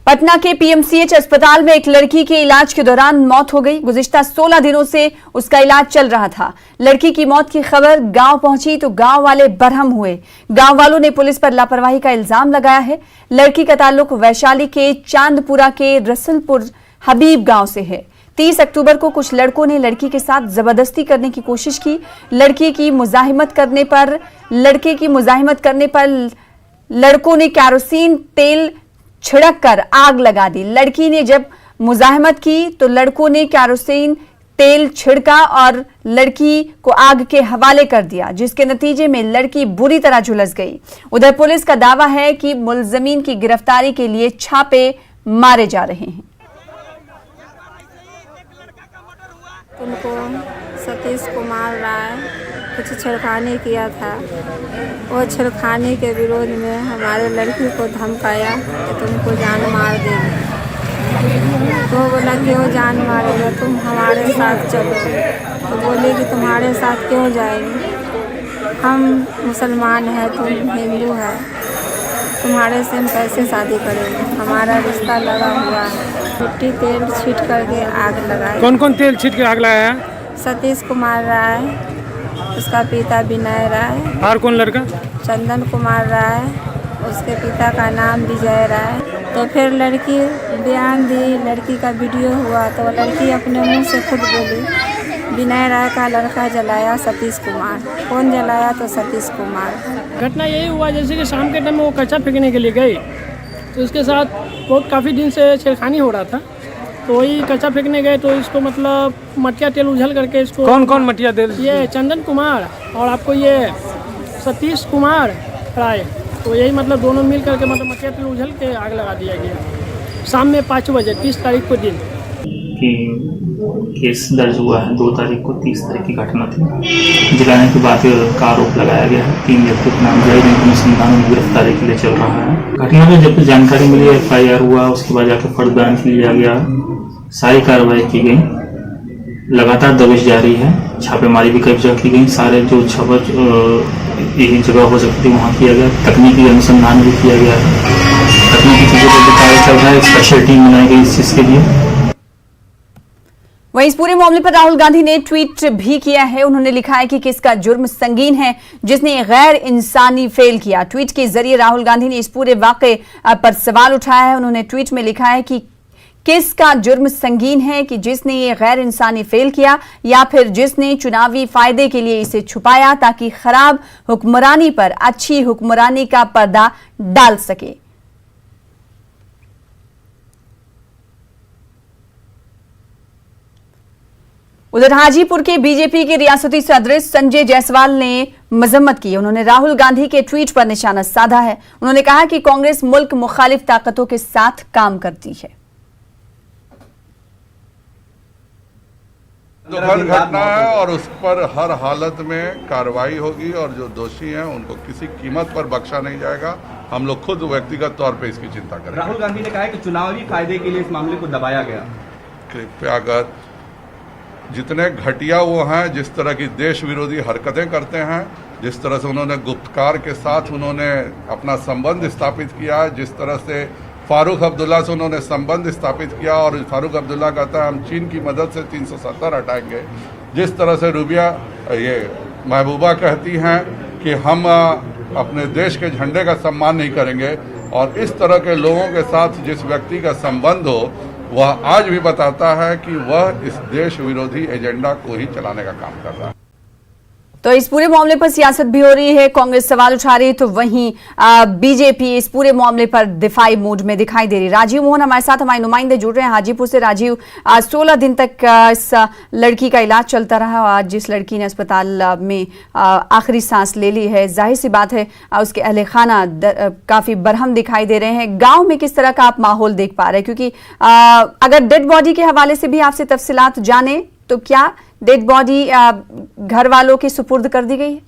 पटना के पीएमसीएच अस्पताल में एक लड़की के इलाज के दौरान मौत हो गई। गुज़िश्ता 16 दिनों से उसका इलाज चल रहा था। लड़की की मौत की खबर गांव पहुंची तो गांव वाले बरहम हुए। गांव वालों ने पुलिस पर लापरवाही का इल्जाम लगाया है। लड़की का ताल्लुक वैशाली के चांदपुरा के रसलपुर हबीब गांव से है। 30 अक्टूबर को कुछ लड़कों ने लड़की के साथ जबरदस्ती करने की कोशिश की। लड़के की मुजाहिमत करने पर लड़कों ने केरोसिन तेल छिड़क कर आग लगा दी। लड़की ने जब मुजाहिमत की तो लड़कों ने केरोसिन तेल छिड़का और लड़की को आग के हवाले कर दिया, जिसके नतीजे में लड़की बुरी तरह झुलस गई। उधर पुलिस का दावा है कि मुलजमीन की गिरफ्तारी के लिए छापे मारे जा रहे हैं। उनको सतीश कुमार राय कुछ छेड़खानी किया था। वो छेड़खानी के विरोध में हमारे लड़की को धमकाया कि तुमको जान मार देंगे। तो बोला क्यों जान मारेगा, तुम हमारे साथ चलो। तो बोले कि तुम्हारे साथ क्यों जाएंगे, हम मुसलमान हैं, तुम हिंदू है, तुम्हारे से हम कैसे शादी करेंगे, हमारा रिश्ता लगा हुआ है। मिट्टी तेल छीट करके आग लगाई। कौन कौन तेल छीट के आग लगाया है? सतीश कुमार राय, उसका पिता विनय राय, और कौन लड़का? चंदन कुमार राय, उसके पिता का नाम विजय राय। तो फिर लड़की बयान दी, लड़की का वीडियो हुआ तो लड़की अपने मुंह से खुद बोली विनय राय का लड़का जलाया सतीश कुमार। कौन जलाया? तो सतीश कुमार। घटना यही हुआ जैसे कि शाम के टाइम में वो कचरा फेंकने के लिए गई तो उसके साथ बहुत काफ़ी दिन से छेड़खानी हो रहा था। तो वही कचरा फेंकने गए तो इसको मतलब मटिया तेल उझल करके इसको। कौन कौन मटिया तेल? ये चंदन कुमार और आपको ये सतीश कुमार राय। तो यही मतलब दोनों मिल करके मतलब मटिया तेल उझल के आग लगा दिया गया शाम में 5 बजे 30 तारीख को दिन कि केस दर्ज हुआ है। 2 तारीख को 30 तारीख की घटना थी। जलाने के बाद का आरोप लगाया गया है। 3 व्यक्ति का नाम जारी अनुसंधान में गिरफ्तारी के लिए चल रहा है। घटना में जब जानकारी मिली FIR हुआ, उसके बाद जाकर फर्द बयान लिया गया, सारी कार्रवाई की गई। लगातार दबिश जारी है। छापेमारी भी कब्जा की गई। सारे जो यही जगह हो सकती है वहाँ किया गया। तकनीकी अनुसंधान भी किया गया है। तकनीकी चीज़ों पर कार्य चल रहा है। स्पेशल टीम बनाई गई इस चीज़ के लिए। वहीं इस पूरे मामले पर राहुल गांधी ने ट्वीट भी किया है। उन्होंने लिखा है कि किसका जुर्म संगीन है जिसने गैर इंसानी फेल किया। ट्वीट के जरिए राहुल गांधी ने इस पूरे वाकये पर सवाल उठाया है। उन्होंने ट्वीट में लिखा है कि किसका जुर्म संगीन है कि जिसने ये गैर इंसानी फेल किया या फिर जिसने चुनावी फायदे के लिए इसे छुपाया ताकि खराब हुक्मरानी पर अच्छी हुक्मरानी का पर्दा डाल सके। उधर हाजीपुर के बीजेपी के रियासती सदस्य संजय जायसवाल ने मजम्मत की। उन्होंने राहुल गांधी के ट्वीट पर निशाना साधा है। उन्होंने कहा कि कांग्रेस मुल्क मुखालिफ ताकतों के साथ काम करती है। दुखद घटना है और उस पर हर हालत में कार्रवाई होगी और जो दोषी हैं उनको किसी कीमत पर बख्शा नहीं जाएगा। हम लोग खुद व्यक्तिगत तौर पे इसकी चिंता करेंगे। राहुल गांधी ने कहा है कि चुनावी फायदे के लिए इस मामले को दबाया गया। कृपया कर जितने घटिया वो हैं, जिस तरह की देश विरोधी हरकतें करते हैं, जिस तरह से उन्होंने गुप्तकार के साथ उन्होंने अपना संबंध स्थापित किया, जिस तरह से फारूक अब्दुल्ला से उन्होंने संबंध स्थापित किया और फारूक अब्दुल्ला कहता है हम चीन की मदद से 370 हटाएंगे, जिस तरह से ये महबूबा कहती हैं कि हम अपने देश के झंडे का सम्मान नहीं करेंगे, और इस तरह के लोगों के साथ जिस व्यक्ति का संबंध हो वह आज भी बताता है कि वह इस देश विरोधी एजेंडा को ही चलाने का काम कर रहा है। तो इस पूरे मामले पर सियासत भी हो रही है, कांग्रेस सवाल उठा रही है, तो वहीं बीजेपी इस पूरे मामले पर दिफाई मूड में दिखाई दे रही। राजीव मोहन हमारे साथ, हमारे नुमाइंदे जुड़ रहे हैं हाजीपुर से। राजीव, 16 दिन तक इस लड़की का इलाज चलता रहा और आज जिस लड़की ने अस्पताल में आखिरी सांस ले ली है, जाहिर सी बात है उसके अहले खाना काफी बरहम दिखाई दे रहे हैं। गाँव में किस तरह का आप माहौल देख पा रहे हैं, क्योंकि अगर डेड बॉडी के हवाले से भी आपसे तफसीलात जाने तो क्या डेड बॉडी घर वालों के सुपुर्द कर दी गई है?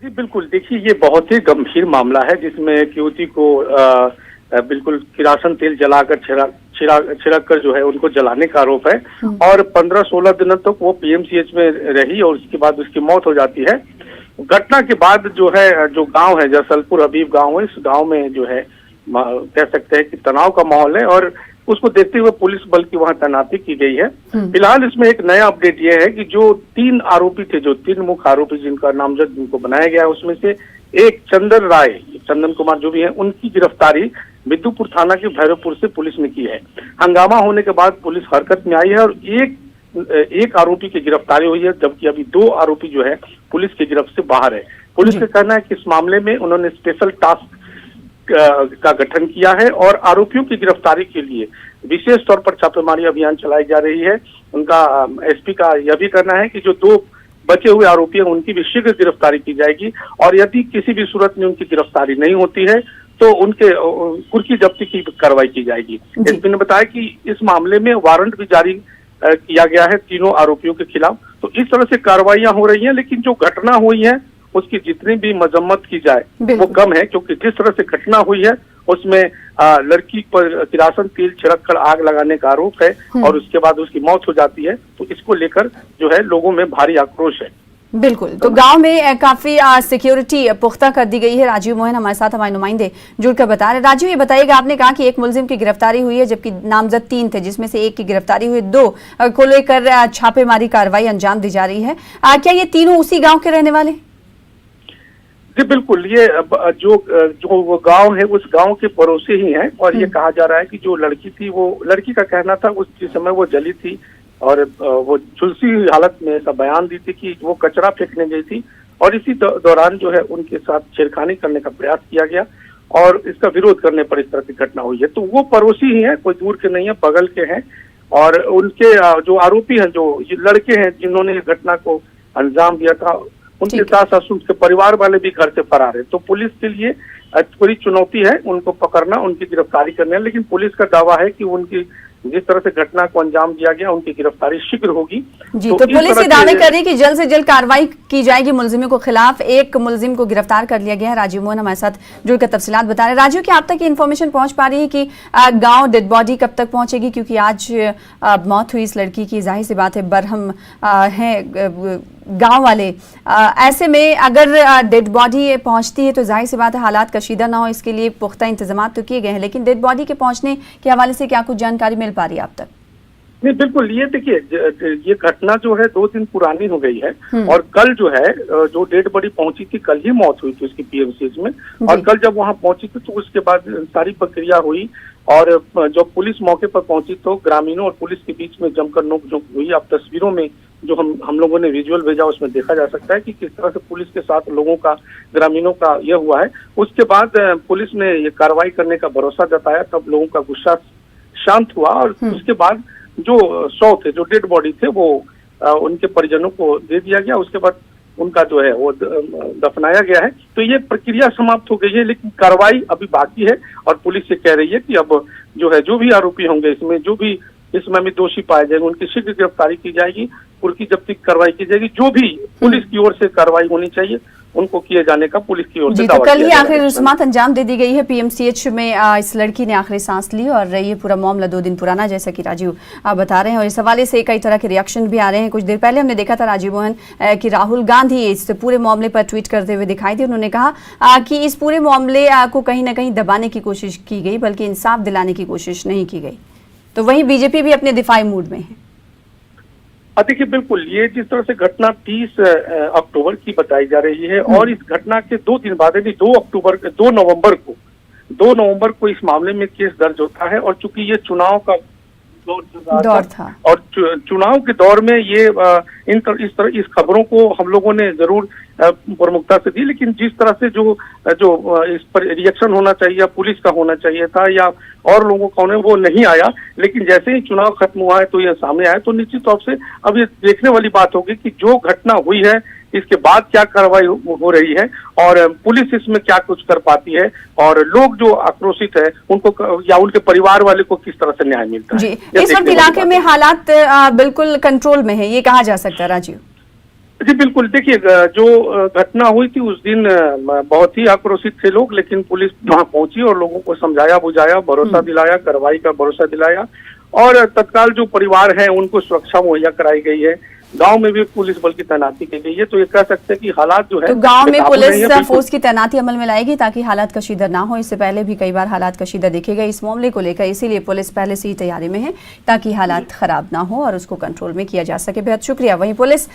जी बिल्कुल, देखिए ये बहुत ही गंभीर मामला है जिसमें एक युवती को बिल्कुल किरासन तेल जलाकर छिड़क कर जो है उनको जलाने का आरोप है और 15-16 दिनों तक वो पीएमसीएच में रही और उसके बाद उसकी मौत हो जाती है। घटना के बाद जो है जो गांव है रसलपुर हबीब गांव है, इस गांव में जो है कह सकते हैं कि तनाव का माहौल है और उसको देखते हुए पुलिस बल की वहां तैनाती की गई है। फिलहाल इसमें एक नया अपडेट ये है कि जो 3 आरोपी थे, जो 3 मुख्य आरोपी जिनका नामजद जिनको बनाया गया है, उसमें से एक चंदन कुमार जो भी है, उनकी गिरफ्तारी बिद्दुपुर थाना के भैरवपुर से पुलिस ने की है। हंगामा होने के बाद पुलिस हरकत में आई है और एक आरोपी की गिरफ्तारी हुई है, जबकि अभी 2 आरोपी जो है पुलिस की गिरफ्त से बाहर है। पुलिस का कहना है कि इस मामले में उन्होंने स्पेशल टास्क का गठन किया है और आरोपियों की गिरफ्तारी के लिए विशेष तौर पर छापेमारी अभियान चलाई जा रही है। उनका एसपी का यह भी कहना है कि जो 2 बचे हुए आरोपी हैं उनकी भी शीघ्र गिरफ्तारी की जाएगी और यदि किसी भी सूरत में उनकी गिरफ्तारी नहीं होती है तो उनके कुर्की जब्ती की कार्रवाई की जाएगी। एसपी ने बताया कि इस मामले में वारंट भी जारी किया गया है तीनों आरोपियों के खिलाफ। तो इस तरह से कार्रवाइयां हो रही हैं, लेकिन जो घटना हुई है उसकी जितनी भी मजम्मत की जाए वो कम है, क्योंकि जिस तरह से घटना हुई है उसमें लड़की पर किरासन तेल छिड़क कर आग लगाने का आरोप है और उसके बाद उसकी मौत हो जाती है। तो इसको लेकर जो है लोगों में भारी आक्रोश है। बिल्कुल, तो गांव में काफी सिक्योरिटी पुख्ता कर दी गई है। राजीव मोहन हमारे साथ हमारे नुमाइंदे जुड़कर बता रहे। राजीव, ये बताइएगा, आपने कहा कि एक मुलजिम की गिरफ्तारी हुई है जबकि नामजद 3 थे, जिसमें से एक की गिरफ्तारी हुई, 2 को लेकर छापेमारी कार्रवाई अंजाम दी जा रही है। क्या ये तीनों उसी गाँव के रहने वाले? जी बिल्कुल, ये जो वो गांव है उस गांव के पड़ोसी ही हैं और ये कहा जा रहा है कि जो लड़की थी, वो लड़की का कहना था उस समय वो जली थी और वो झुलसी हुई हालत में ऐसा बयान दी थी कि वो कचरा फेंकने गई थी और इसी दौरान जो है उनके साथ छेड़खानी करने का प्रयास किया गया और इसका विरोध करने पर इस तरह की घटना हुई है। तो वो पड़ोसी ही हैं, कोई दूर के नहीं है, बगल के हैं और उनके जो आरोपी हैं, जो लड़के हैं जिन्होंने घटना को अंजाम दिया था, उनके साथ साथ उनके परिवार वाले भी घर से फरार है। तो पुलिस के लिए बड़ी चुनौती है उनको पकड़ना, उनकी गिरफ्तारी करना, लेकिन पुलिस का दावा है कि उनकी जिस तरह से घटना को अंजाम दिया गया उनकी गिरफ्तारी शीघ्र होगी। जी, तो पुलिस ये दावे कर रही है कि जल्द से जल्द कार्रवाई की जाएगी मुलजिमों को खिलाफ। एक मुलजिम को गिरफ्तार कर लिया गया है। राजीव मोहन हमारे साथ जुड़कर तफसीलात बता रहे हैं। राजीव, क्या आप तक ये इन्फॉर्मेशन पहुंच पा रही है कि गांव डेड बॉडी कब तक पहुंचेगी? क्योंकि आज मौत हुई इस लड़की की, जाहिर सी बात है बरहम है गांव वाले। ऐसे में अगर डेड बॉडी पहुंचती है तो जाहिर सी बात है हालात कशीदा ना हो, इसके लिए पुख्ता इंतजाम तो किए गए हैं, लेकिन डेड बॉडी के पहुंचने के हवाले से क्या कुछ जानकारी मिल पा रही है आप तक? नहीं, बिल्कुल, ये देखिए, ये घटना जो है 2 दिन पुरानी हो गई है और कल जो है जो डेड बॉडी पहुंची थी, कल ही मौत हुई थी उसकी पीएमसीएच में और कल जब वहां पहुंची थी तो उसके बाद सारी प्रक्रिया हुई और जब पुलिस मौके पर पहुंची तो ग्रामीणों और पुलिस के बीच में जमकर नोकझोंक हुई। अब तस्वीरों में जो हम लोगों ने विजुअल भेजा उसमें देखा जा सकता है कि किस तरह से पुलिस के साथ लोगों का, ग्रामीणों का यह हुआ है। उसके बाद पुलिस ने ये कार्रवाई करने का भरोसा जताया, तब लोगों का गुस्सा शांत हुआ और उसके बाद जो 100 थे, जो डेड बॉडी थे, वो उनके परिजनों को दे दिया गया। उसके बाद उनका जो है वो दफनाया गया है। तो ये प्रक्रिया समाप्त हो गई है, लेकिन कार्रवाई अभी बाकी है और पुलिस ये कह रही है कि अब जो है जो भी आरोपी होंगे इसमें, जो भी इसमें भी दोषी पाए जाएंगे, उनकी शीघ्र गिरफ्तारी की जाएगी, कुर्की जब्ती कार्रवाई की जाएगी। जो भी पुलिस की ओर से कार्रवाई होनी चाहिए उनको किए जाने का पुलिस की ओर से दावा किया जा रहा है। तो कल ही आखिरी रस्मात अंजाम दे दी गई है पीएमसीएच में। इस लड़की ने आखिरी सांस ली और ये पूरा मामला 2 दिन पुराना, जैसा कि राजीव बता रहे हैं, और इस हवाले से कई तरह के रिएक्शन भी आ रहे हैं। कुछ देर पहले हमने देखा था राजीव मोहन कि राहुल गांधी इस पूरे मामले पर ट्वीट करते हुए दिखाई दिए। उन्होंने कहा कि इस पूरे मामले को कहीं ना कहीं दबाने की कोशिश की गई, बल्कि इंसाफ दिलाने की कोशिश नहीं की गई। तो वहीं बीजेपी भी अपने दिफाई मूड में है। देखिए, बिल्कुल, ये जिस तरह से घटना 30 अक्टूबर की बताई जा रही है और इस घटना के 2 दिन बाद, यानी 2 नवंबर को इस मामले में केस दर्ज होता है और चूंकि ये चुनाव का दौर था और चुनाव के दौर में ये इस खबरों को हम लोगों ने जरूर प्रमुखता से दी, लेकिन जिस तरह से जो इस पर रिएक्शन होना चाहिए या पुलिस का होना चाहिए था या और लोगों का होने, वो नहीं आया। लेकिन जैसे ही चुनाव खत्म हुआ है तो ये सामने आया, तो निश्चित तौर से अब ये देखने वाली बात होगी कि जो घटना हुई है इसके बाद क्या कार्रवाई हो रही है और पुलिस इसमें क्या कुछ कर पाती है और लोग जो आक्रोशित है उनको या उनके परिवार वाले को किस तरह से न्याय मिलता है। इस वक्त इलाके में हालात बिल्कुल कंट्रोल में है, ये कहा जा सकता है राजीव? जी बिल्कुल, देखिए, जो घटना हुई थी उस दिन बहुत ही आक्रोशित थे लोग, लेकिन पुलिस वहां पहुंची और लोगों को समझाया बुझाया, भरोसा दिलाया, कार्रवाई का भरोसा दिलाया और तत्काल जो परिवार है उनको सुरक्षा मुहैया कराई गई है। गांव में भी पुलिस बल की तैनाती की गई है। तो ये कह सकते हैं कि हालात जो है तो गांव में बेकाबू नहीं है, पुलिस बिल्कुल। फोर्स की तैनाती अमल में लाएगी ताकि हालात कशीदा ना हो। इससे पहले भी कई बार हालात कशीदा देखे गए इस मामले को लेकर, इसीलिए पुलिस पहले से ही तैयारी में है ताकि हालात खराब ना हो और उसको कंट्रोल में किया जा सके। बेहद शुक्रिया। वहीं पुलिस